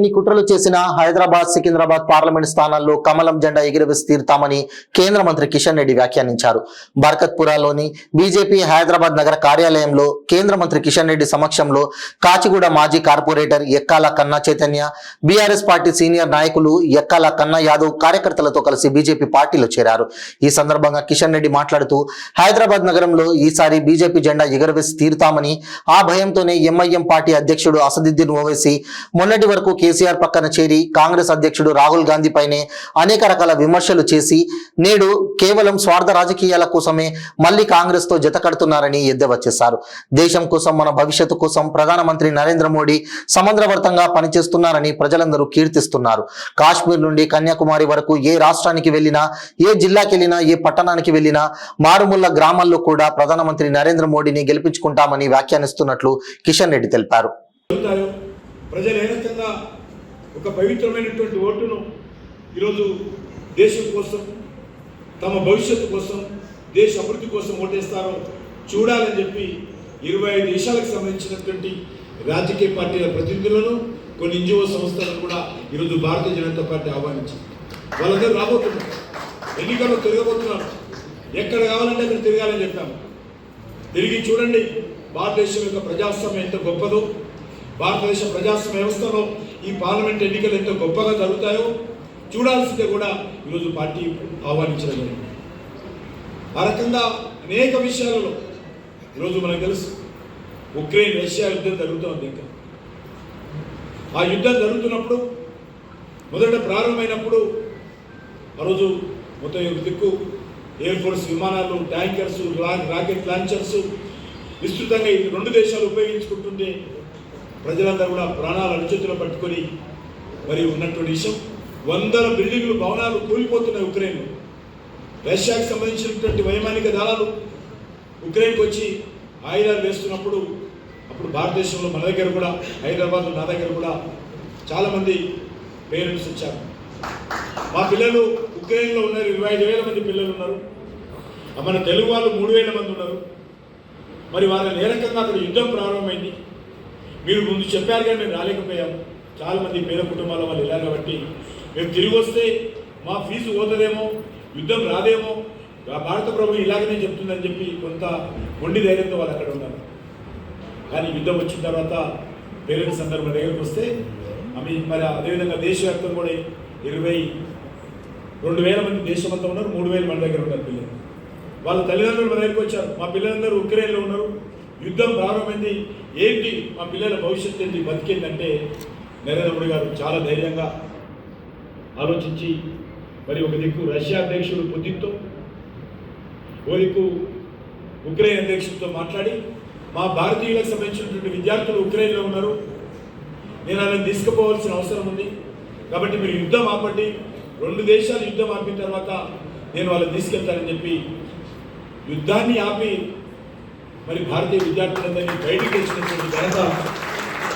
ఎన్ని కుట్రలు చేసినా హైదరాబాద్ సికింద్రాబాద్ పార్లమెంట్ స్థానాల్లో కమలం జెండా ఎగిరవేసి తీరుతామని కేంద్ర మంత్రి కిషన్ రెడ్డి వ్యాఖ్యానించారు. బర్కత్పురాలోని బీజేపీ హైదరాబాద్ నగర కార్యాలయంలో కేంద్ర మంత్రి కిషన్ రెడ్డి సమక్షంలో కాచిగూడ మాజీ కార్పొరేటర్ ఎక్కాల కన్నా చైతన్య, బీఆర్ఎస్ పార్టీ సీనియర్ నాయకులు ఎక్కాల కన్నా యాదవ్ కార్యకర్తలతో కలిసి బీజేపీ పార్టీలో చేరారు. ఈ సందర్భంగా కిషన్ రెడ్డి మాట్లాడుతూ హైదరాబాద్ నగరంలో ఈసారి బీజేపీ జెండా ఎగరవేసి తీరుతామని, ఆ భయంతోనే ఎంఐఎం పార్టీ అధ్యక్షుడు అసదుద్దీన్ ఓవైసీ మొన్నటి వరకు కేసీఆర్ పక్కన చేరి కాంగ్రెస్ అధ్యక్షుడు రాహుల్ గాంధీ పైనే అనేక రకాల విమర్శలు చేసి నేడు కేవలం స్వార్థ రాజకీయాల కోసమే మళ్లీ కాంగ్రెస్ తో జత కడుతున్నారని ఎద్దేవా చేశారు. దేశం కోసం, మన భవిష్యత్తు కోసం ప్రధానమంత్రి నరేంద్ర మోడీ సమగ్రవర్తంగా పనిచేస్తున్నారని ప్రజలందరూ కీర్తిస్తున్నారు. కాశ్మీర్ నుండి కన్యాకుమారి వరకు ఏ రాష్ట్రానికి వెళ్ళినా, ఏ జిల్లాకి వెళ్ళినా, ఏ పట్టణానికి వెళ్ళినా మారుమూల గ్రామాల్లో కూడా ప్రధానమంత్రి నరేంద్ర మోడీని గెలిపించుకుంటామని వ్యాఖ్యానిస్తున్నట్లు కిషన్ రెడ్డి తెలిపారు. ప్రజలు ఏ రకంగా ఒక పవిత్రమైనటువంటి ఓటును ఈరోజు దేశం కోసం, తమ భవిష్యత్తు కోసం, దేశ అభివృద్ధి కోసం ఓటేస్తారో చూడాలని చెప్పి 25 దేశాలకు సంబంధించినటువంటి రాజకీయ పార్టీల ప్రతినిధులను, కొన్ని NGO సంస్థలను కూడా ఈరోజు భారతీయ జనతా పార్టీ ఆహ్వానించింది. వాళ్ళందరూ రాబోతున్నారు, ఎన్నికల్లో తిరగబోతున్నారు. ఎక్కడ కావాలంటే అక్కడ తిరగాలని చెప్పాము. తిరిగి చూడండి భారతదేశం యొక్క ప్రజాస్వామ్యం ఎంత గొప్పదో, భారతదేశ ప్రజాస్వామ్య వ్యవస్థలో ఈ పార్లమెంట్ ఎన్నికలు ఎంతో గొప్పగా జరుగుతాయో చూడాల్సిందే కూడా ఈరోజు పార్టీ ఆహ్వానించడం జరిగింది. ఆ రకంగా అనేక విషయాలలో ఈరోజు మనకు తెలుసు, ఉక్రెయిన్ రష్యా యుద్ధం జరుగుతోంది. ఇంకా ఆ యుద్ధం జరుగుతున్నప్పుడు మొదట ప్రారంభమైనప్పుడు ఆ రోజు మొత్తం దిక్కు ఎయిర్ ఫోర్స్ విమానాలు, ట్యాంకర్స్, రాకెట్ లాంచర్స్ విస్తృతంగా ఈ రెండు దేశాలు ఉపయోగించుకుంటుంటే ప్రజలందరూ కూడా ప్రాణాలు అరచేతిలో పట్టుకొని మరి ఉన్నటువంటి విషయం. 100 బిల్డింగ్లు, భవనాలు కూలిపోతున్నాయి ఉక్రెయిన్లో. రష్యాకి సంబంధించినటువంటి వైమానిక దళాలు ఉక్రెయిన్కి వచ్చి ఆయుధాలు వేస్తున్నప్పుడు అప్పుడు భారతదేశంలో మన దగ్గర కూడా, హైదరాబాద్లో నా దగ్గర కూడా చాలామంది పేరెంట్స్ వచ్చారు. మా పిల్లలు ఉక్రెయిన్లో ఉన్నారు, 25,000 మంది పిల్లలు ఉన్నారు. మన తెలుగు వాళ్ళు 3,000 మంది ఉన్నారు. మరి వాళ్ళని ఏ రకంగా అక్కడ యుద్ధం ప్రారంభమైంది, మీరు ముందు చెప్పారు కానీ మేము రాలేకపోయాము. చాలామంది పేద కుటుంబాల వాళ్ళు వెళ్ళారు. కాబట్టి మేము తిరిగి వస్తే మా ఫీజు పోతుందేమో, యుద్ధం రాదేమో, భారత ప్రభుత్వం ఇలాగనే చెప్తుందని చెప్పి కొంత మొండి ధైర్యంతో వాళ్ళు అక్కడ ఉన్నారు. కానీ యుద్ధం వచ్చిన తర్వాత పేరెంట్స్ అందరూ మన దగ్గరకు వస్తే మరి అదేవిధంగా దేశవ్యాప్తంగా కూడా 22,000 మంది దేశమంతా ఉన్నారు, 3,000 మన దగ్గర ఉన్నారు పిల్లలు. వాళ్ళ తల్లిదండ్రులు మన దగ్గరకు వచ్చారు. మా పిల్లలందరూ ఉక్రెయిన్లో ఉన్నారు, యుద్ధం ప్రారంభమైంది, ఏంటి మా పిల్లల భవిష్యత్తు ఏంటి, బతికేందంటే నరేంద్ర మోడీ గారు చాలా ధైర్యంగా ఆలోచించి మరి ఒక దిక్కు రష్యా అధ్యక్షుడు పుతిన్తో, ఓ దిక్కు ఉక్రెయిన్ అధ్యక్షుడితో మాట్లాడి మా భారతీయులకు సంబంధించినటువంటి విద్యార్థులు ఉక్రెయిన్లో ఉన్నారు, నేను వాళ్ళని తీసుకుపోవాల్సిన అవసరం ఉంది, కాబట్టి మీరు యుద్ధం ఆపండి, 2 దేశాలు యుద్ధం ఆపిన తర్వాత నేను వాళ్ళని తీసుకెళ్తానని చెప్పి యుద్ధాన్ని ఆపి మరి భారతీయ విద్యార్థులందరినీ బయటికి తెచ్చినటువంటి ఘనత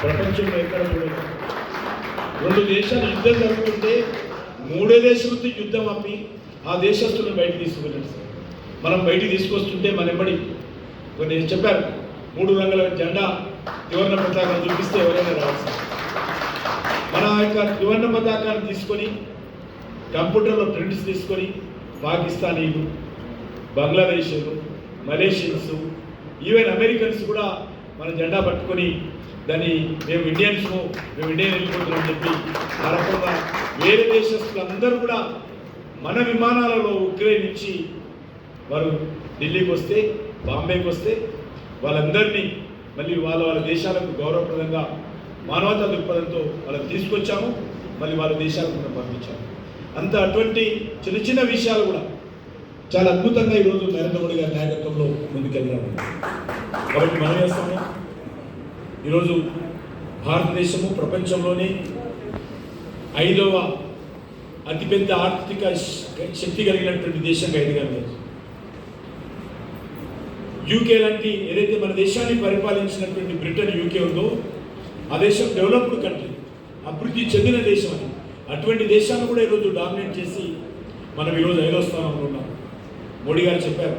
ప్రపంచంలో ఎక్కడ కూడా. 2 దేశాలు యుద్ధం జరుగుతుంటే 3వ దేశంతో యుద్ధం ఆపి ఆ దేశస్తులను బయటికి తీసుకువెళ్ళారు. మనం బయటికి తీసుకొస్తుంటే మన వెంబడి కొన్ని చెప్పారు, 3 రంగుల జెండా త్రివర్ణ పతాకాన్ని చూపిస్తే ఎవరైనా రావాల్సింది. మన యొక్క త్రివర్ణ పతాకాన్ని తీసుకొని కంప్యూటర్లో ప్రింట్స్ తీసుకొని పాకిస్తానీలు, బంగ్లాదేశీలు, మలేషియన్స్, ఈవెన్ అమెరికన్స్ కూడా మన జెండా పట్టుకొని దాన్ని మేము ఇండియన్ వెళ్ళిపోతున్నామని చెప్పి ఆ రకంగా వేరే దేశస్తులందరూ కూడా మన విమానాలలో ఉక్రెయిన్ నుంచి వారు ఢిల్లీకి వస్తే, బాంబేకి వస్తే వాళ్ళందరినీ మళ్ళీ వాళ్ళ దేశాలకు గౌరవప్రదంగా మానవతా దృక్పథంతో వాళ్ళని తీసుకొచ్చాము, మళ్ళీ వాళ్ళ దేశాలకు మనం పంపించాము. అంత అటువంటి చిన్న చిన్న విషయాలు కూడా చాలా అద్భుతంగా ఈరోజు నరేంద్ర మోడీ గారి నాయకత్వంలో ముందుకెళ్ళాము. కాబట్టి మనం చేస్తాము, ఈరోజు భారతదేశము ప్రపంచంలోనే 5వ అతిపెద్ద ఆర్థిక శక్తి కలిగినటువంటి దేశంగా ఎదిగాము. యూకే లాంటి ఏదైతే మన దేశాన్ని పరిపాలించినటువంటి బ్రిటన్, యూకే ఉందో ఆ దేశం డెవలప్డ్ కంట్రీ, అభివృద్ధి చెందిన దేశం అని. అటువంటి దేశాన్ని కూడా ఈరోజు డామినేట్ చేసి మనం ఈరోజు 5వ స్థానంలో ఉన్నాం. మోడీ గారు చెప్పారు,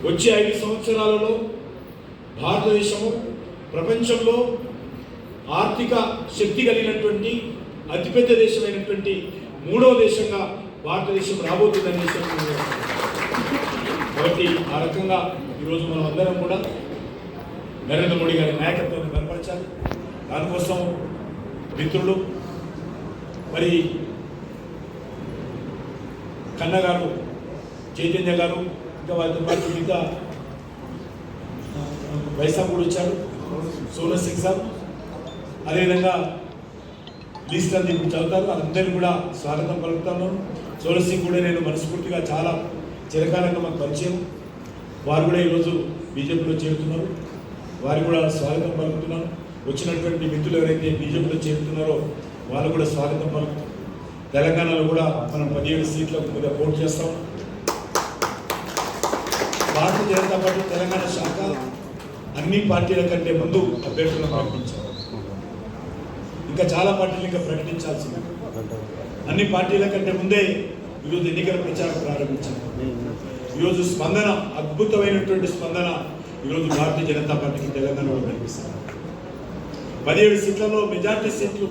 వచ్చే 5 సంవత్సరాలలో భారతదేశము ప్రపంచంలో ఆర్థిక శక్తి కలిగినటువంటి అతిపెద్ద దేశమైనటువంటి 3వ దేశంగా భారతదేశం రాబోతుందనే విషయం కాబట్టి ఆ రకంగా ఈరోజు మనం అందరం కూడా నరేంద్ర మోడీ గారి నాయకత్వాన్ని బలపరచాలి. దానికోసం మిత్రులు మరి కన్న గారు, చైతన్య గారు, ఇంకా వారితో పాటు మిగతా వైసాగ్ కూడా వచ్చాడు, సోనల్ సింగ్ సార్, అదేవిధంగా లీస్ట్ అంది ఇప్పుడు చదువుతారు. వాళ్ళందరినీ కూడా స్వాగతం పలుకుతాను. సోనల్ సింగ్ కూడా నేను మనస్ఫూర్తిగా చాలా చిరకాలంగా మాకు పరిచయం. వారు కూడా ఈరోజు బీజేపీలో చేరుతున్నారు. వారికి కూడా స్వాగతం పలుకుతున్నాను. వచ్చినటువంటి మిత్రులు ఎవరైతే బీజేపీలో చేరుతున్నారో వాళ్ళు కూడా స్వాగతం పలుకుతాం. తెలంగాణలో కూడా మనం 17 సీట్లకు మీద పోటీ చేస్తాం. భారతీయ జనతా పార్టీ తెలంగాణ శాఖ అన్ని పార్టీల కంటే ముందు అభ్యర్థులను ప్రకటించారు. ఇంకా చాలా పార్టీలు ఇంకా ప్రకటించాల్సింది. అన్ని పార్టీల కంటే ముందే ఈరోజు ఎన్నికల ప్రచారం ప్రారంభించారు. ఈరోజు స్పందన, అద్భుతమైనటువంటి స్పందన ఈరోజు భారతీయ జనతా పార్టీకి తెలంగాణలో కనిపిస్తుంది. 17 సీట్లలో మెజార్టీ సీట్లు,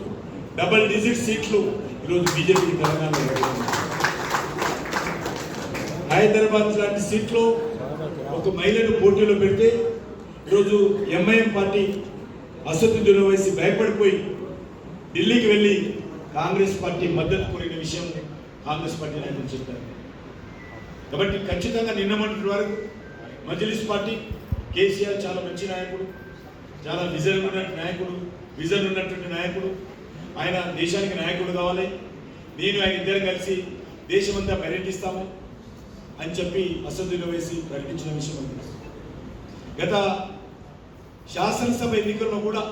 డబుల్ డిజిట్ సీట్లు ఈరోజు బీజేపీకి తెలంగాణలో. హైదరాబాద్ లాంటి సీట్లు ఒక మహిళను పోటీలో పెడితే ఈరోజు ఎంఐఎం పార్టీ అసదుద్దీన్ ఓవైసీ భయపడిపోయి ఢిల్లీకి వెళ్ళి కాంగ్రెస్ పార్టీ మద్దతు కోరిన విషయం కాంగ్రెస్ పార్టీ నాయకులు చెప్పారు. కాబట్టి ఖచ్చితంగా నిన్న మొన్నటి వరకు మజ్లిస్ పార్టీ, కేసీఆర్ చాలా మంచి నాయకుడు, చాలా విజన్ ఉన్నటువంటి నాయకుడు, ఆయన దేశానికి నాయకుడు కావాలి, నేను ఆయన ఇద్దరం కలిసి దేశమంతా పర్యటిస్తాము అని చెప్పి అసదుద్దీన్ ఓవైసీ ప్రకటించిన విషయం ఉంది. గత శాసనసభ ఎన్నికల్లో కూడా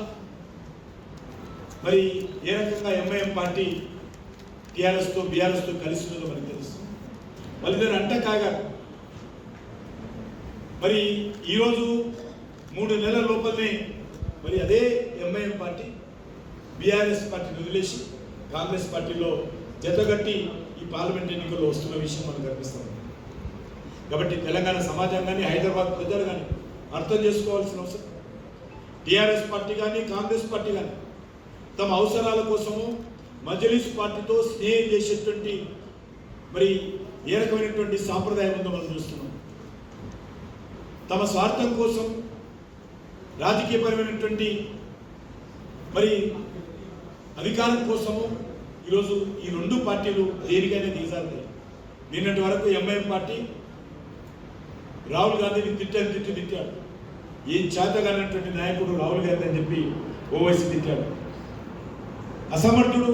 మరి ఏ రకంగా ఎంఐఎం పార్టీ టీఆర్ఎస్తో బీఆర్ఎస్తో కలిసి ఉన్నదో మనకు తెలుసు. వాళ్ళిద్దరు అంట కాగారు. మరి ఈరోజు 3 నెలల లోపలనే మరి అదే ఎంఐఎం పార్టీ బీఆర్ఎస్ పార్టీని వదిలేసి కాంగ్రెస్ పార్టీలో జతగట్టి ఈ పార్లమెంట్ ఎన్నికల్లో వస్తున్న విషయం మనకు కనిపిస్తుంది. కాబట్టి తెలంగాణ సమాజం కానీ, హైదరాబాద్ ప్రజలు కానీ అర్థం చేసుకోవాల్సిన అవసరం. టీఆర్ఎస్ పార్టీ కానీ, కాంగ్రెస్ పార్టీ కానీ తమ అవసరాల కోసము మజ్లిస్ పార్టీతో స్నేహం చేసేటువంటి మరి ఏ రకమైనటువంటి సాంప్రదాయం ఉందో మనం చూస్తున్నాం. తమ స్వార్థం కోసం రాజకీయపరమైనటువంటి మరి అధికారం కోసము ఈరోజు ఈ 2 పార్టీలు దేనికైనా దిగజారుతాయి. నిన్నటి వరకు ఎంఐఎం పార్టీ రాహుల్ గాంధీని తిట్టాడు. ఏం చేతగానటువంటి నాయకుడు రాహుల్ గాంధీ అని చెప్పి ఓవైసీ తిట్టాడు. అసమర్థుడు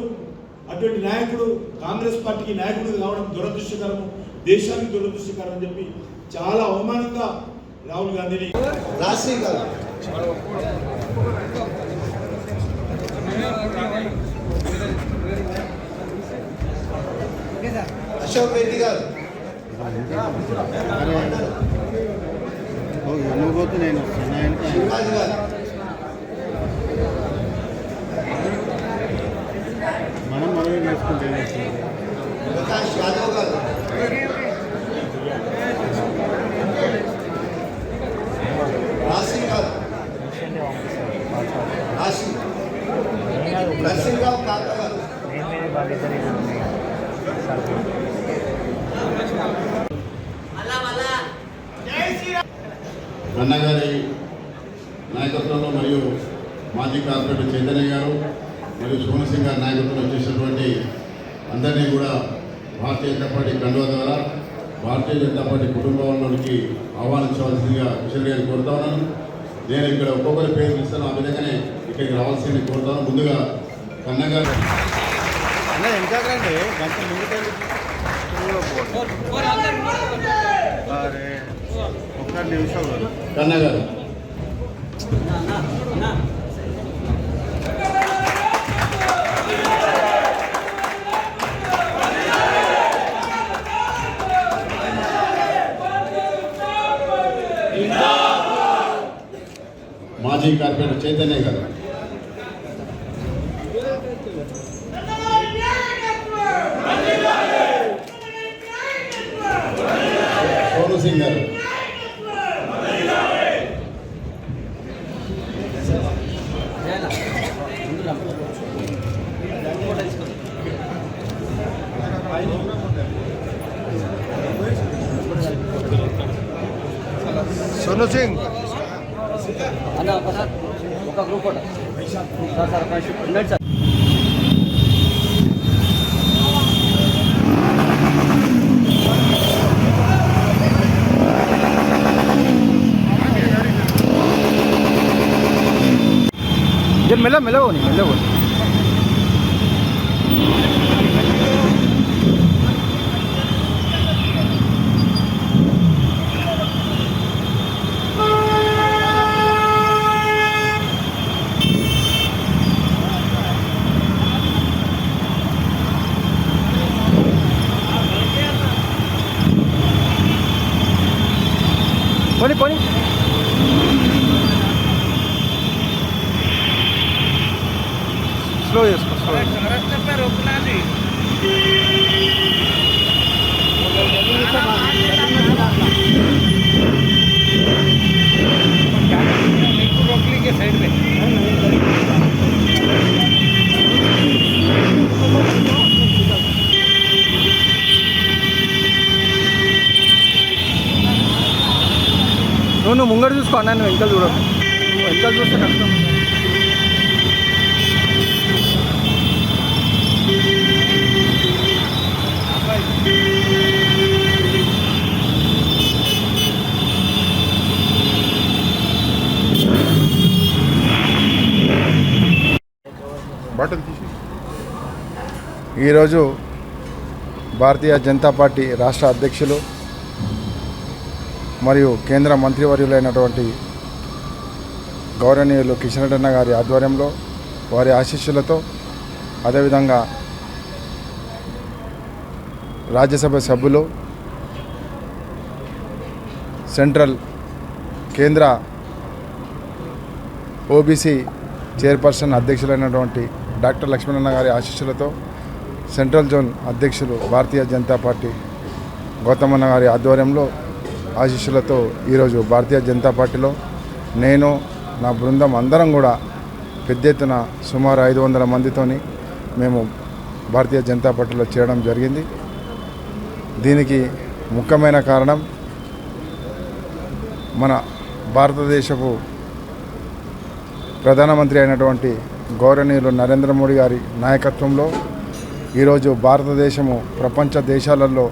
అటువంటి నాయకుడు కాంగ్రెస్ పార్టీకి నాయకుడు కావడం దురదృష్టకరము, దేశానికి దురదృష్టకరం అని చెప్పి చాలా అవమానంగా రాహుల్ గాంధీని అశోక్ రెడ్డి గారు నేను శివరాజు గారు మనమే నేర్చుకుంటే ప్రకాష్ యాదవ్ గారు రాశి గారు నరసింహరావు కాక గారు అన్నగారి నాయకత్వంలో మరియు మాజీ కార్పొరేటర్ చైతన్య గారు మరియు సోనల్ సింగ్ గారి నాయకత్వంలో చేసినటువంటి అందరినీ కూడా భారతీయ జనతా పార్టీ కండువా ద్వారా భారతీయ జనతా పార్టీ కుటుంబంలోనికి ఆహ్వానించవలసిందిగా కిషన్ గారిని కోరుతా ఉన్నాను. నేను ఇక్కడ ఒక్కొక్కరి పేరు ఇస్తాను, ఆ విధంగానే ఇక్కడికి రావాల్సింది కోరుతాను. ముందుగా కన్నగారు ఒక్క నిమిషం కన్నగారు మాజీ కార్పొరేటర్ చైతన్య గారు సోనల్ సింగ్ గారు सोनू सिंह అన్న ఒకసారి ఒక గ్రూప్ ఫోటో సార్ సార్ ఉండండి సార్. मेला मेला वो नहीं मेला वो పోనీ పోనీ స్లో చేసుకో స్లో నువ్వు ముంగడు చూసుకో అన్న, నువ్వు వెంకలు చూడవు, వెంకలు చూస్తే కష్టం. ఈరోజు భారతీయ జనతా పార్టీ రాష్ట్ర అధ్యక్షులు మరియు కేంద్ర మంత్రివర్యులైనటువంటి గౌరవనీయులు కిషన్ రెడ్డి అన్న గారి ఆధ్వర్యంలో వారి ఆశీస్సులతో అదేవిధంగా రాజ్యసభ సభ్యులు సెంట్రల్ కేంద్ర ఓబీసీ చైర్పర్సన్ అధ్యక్షులైనటువంటి డాక్టర్ లక్ష్మణన్న గారి ఆశీస్సులతో సెంట్రల్ జోన్ అధ్యక్షులు భారతీయ జనతా పార్టీ గౌతమన్న గారి ఆధ్వర్యంలో ఆశీస్సులతో ఈరోజు భారతీయ జనతా పార్టీలో నేను నా బృందం అందరం కూడా పెద్ద ఎత్తున సుమారు 500 మందితోని మేము భారతీయ జనతా పార్టీలో చేరడం జరిగింది. దీనికి ముఖ్యమైన కారణం మన భారతదేశపు ప్రధానమంత్రి అయినటువంటి గౌరవనీయులు నరేంద్ర మోడీ గారి నాయకత్వంలో ఈరోజు భారతదేశము ప్రపంచ దేశాలలో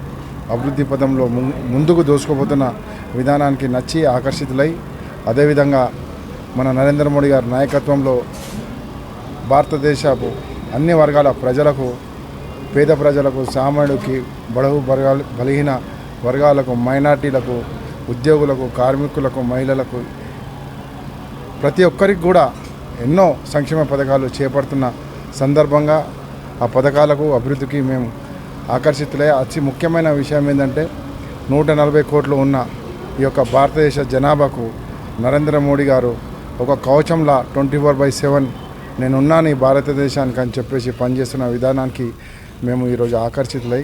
అభివృద్ధి పదంలో ముందుకు దూసుకుపోతున్న విధానానికి నచ్చి ఆకర్షితులై అదేవిధంగా మన నరేంద్ర మోడీ గారి నాయకత్వంలో భారతదేశపు అన్ని వర్గాల ప్రజలకు, పేద ప్రజలకు, సామాన్యుడికి, బడుగు వర్గాలు, బలహీన వర్గాలకు, మైనార్టీలకు, ఉద్యోగులకు, కార్మికులకు, మహిళలకు ప్రతి ఒక్కరికి కూడా ఎన్నో సంక్షేమ పథకాలు చేపడుతున్న సందర్భంగా ఆ పథకాలకు అభివృద్ధికి మేము ఆకర్షితులై అతి ముఖ్యమైన విషయం ఏంటంటే 140 కోట్లు ఉన్న ఈ యొక్క భారతదేశ జనాభాకు నరేంద్ర మోడీ గారు ఒక కవచంలా 24/7 నేనున్నాను ఈ భారతదేశానికి అని చెప్పేసి పనిచేస్తున్న విధానానికి మేము ఈరోజు ఆకర్షితులై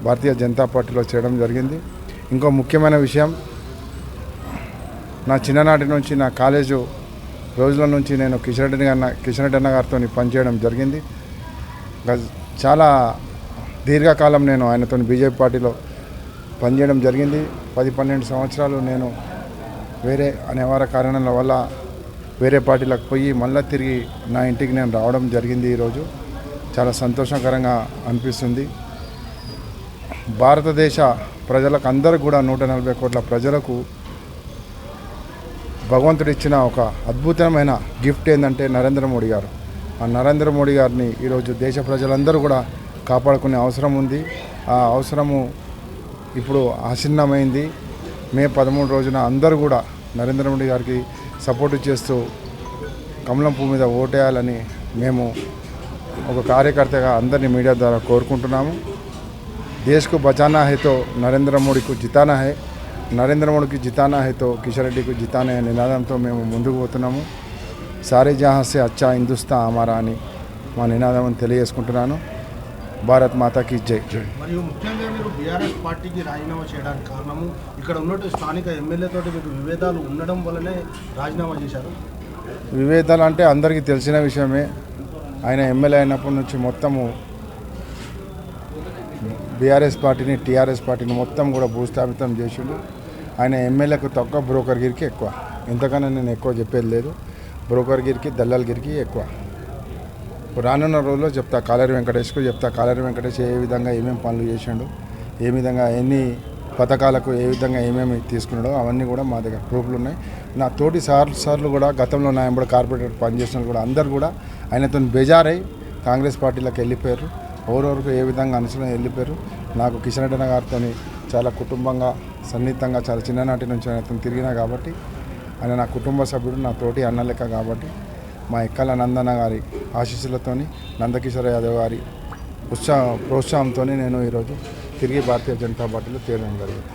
భారతీయ జనతా పార్టీలో చేరడం జరిగింది. ఇంకో ముఖ్యమైన విషయం, నా చిన్ననాటి నుంచి నా కాలేజు రోజుల నుంచి నేను కిషన్ రెడ్డి అన్న గారితో పనిచేయడం జరిగింది. చాలా దీర్ఘకాలం నేను ఆయనతో బీజేపీ పార్టీలో పనిచేయడం జరిగింది. 10-12 సంవత్సరాలు నేను వేరే అనివార్య కారణాల వల్ల వేరే పార్టీలకు పోయి మళ్ళీ తిరిగి నా ఇంటికి నేను రావడం జరిగింది. ఈరోజు చాలా సంతోషకరంగా అనిపిస్తుంది. భారతదేశ ప్రజలకు అందరూ కూడా 140 కోట్ల ప్రజలకు భగవంతుడు ఇచ్చిన ఒక అద్భుతమైన గిఫ్ట్ ఏంటంటే నరేంద్ర మోడీ గారు. ఆ నరేంద్ర మోడీ గారిని ఈరోజు దేశ ప్రజలందరూ కూడా కాపాడుకునే అవసరం ఉంది. ఆ అవసరము ఇప్పుడు ఆసన్నమైంది. మే 13 రోజున అందరూ కూడా నరేంద్ర మోడీ గారికి సపోర్టు చేస్తూ కమలం పువ్వు మీద ఓటేయాలని మేము ఒక కార్యకర్తగా అందరినీ మీడియా ద్వారా కోరుకుంటున్నాము. దేశ్కు బచానా హైతో నరేంద్ర మోడీకు జితానా హై, నరేంద్ర మోడీకి జితానా హైతో కిషన్ రెడ్డికి జితానా హై నినాదంతో మేము ముందుకు పోతున్నాము. సారే జహాసే అచ్చా హిందుస్థా అమారా అని మా నినాదం తెలియజేసుకుంటున్నాను. భారత్ మాతాకి జై. మరియు ముఖ్యంగా మీరు బీఆర్ఎస్ పార్టీకి రాజీనామా చేయడానికి కారణము ఇక్కడ ఉన్నట్టు స్థానిక ఎమ్మెల్యేతోటి మీకు విభేదాలు ఉండడం వల్లనే రాజీనామా చేశారు. విభేదాలు అంటే అందరికీ తెలిసిన విషయమే. ఆయన ఎమ్మెల్యే అయినప్పటి నుంచి మొత్తము బీఆర్ఎస్ పార్టీని టీఆర్ఎస్ పార్టీని మొత్తం కూడా భూస్థాపితం చేసిండు. ఆయన ఎమ్మెల్యేకు తక్కువ బ్రోకర్గిరికి ఎక్కువ. ఇంతకన్నా నేను ఎక్కువ చెప్పేది లేదు. బ్రోకర్గిరికి దల్లాల్గిరికి ఎక్కువ. రానున్న రోజుల్లో చెప్తా కాలేరు వెంకటేష్కు చెప్తా. కాలేరు వెంకటేష్ ఏ విధంగా ఏమేమి పనులు చేసిండు, ఏ విధంగా ఎన్ని పథకాలకు ఏ విధంగా ఏమేమి తీసుకున్నాడో అవన్నీ కూడా మా దగ్గర ప్రూఫ్లు ఉన్నాయి. నా తోటి సార్లు కూడా గతంలో నా ఎంబడి కార్పొరేటర్ పనిచేసిన కూడా అందరు కూడా ఆయనతో బేజారై కాంగ్రెస్ పార్టీలకు వెళ్ళిపోయారు. ఎవరెవరికి ఏ విధంగా అనుసరణ వెళ్ళిపోయారు. నాకు కిషన్ రెడ్డి గారితో చాలా కుటుంబంగా సన్నిహితంగా చాలా చిన్ననాటి నుంచి ఆయనతో తిరిగినా కాబట్టి ఆయన నా కుటుంబ సభ్యుడు, నా తోటి అన్న లెక్క కాబట్టి మా ఎక్కల నందన గారి ఆశీస్సులతోని నందకిషోర్ యాదవ్ గారి ప్రోత్సాహంతో నేను ఈరోజు తిరిగి భారతీయ జనతా పార్టీలో చేరడం జరిగింది.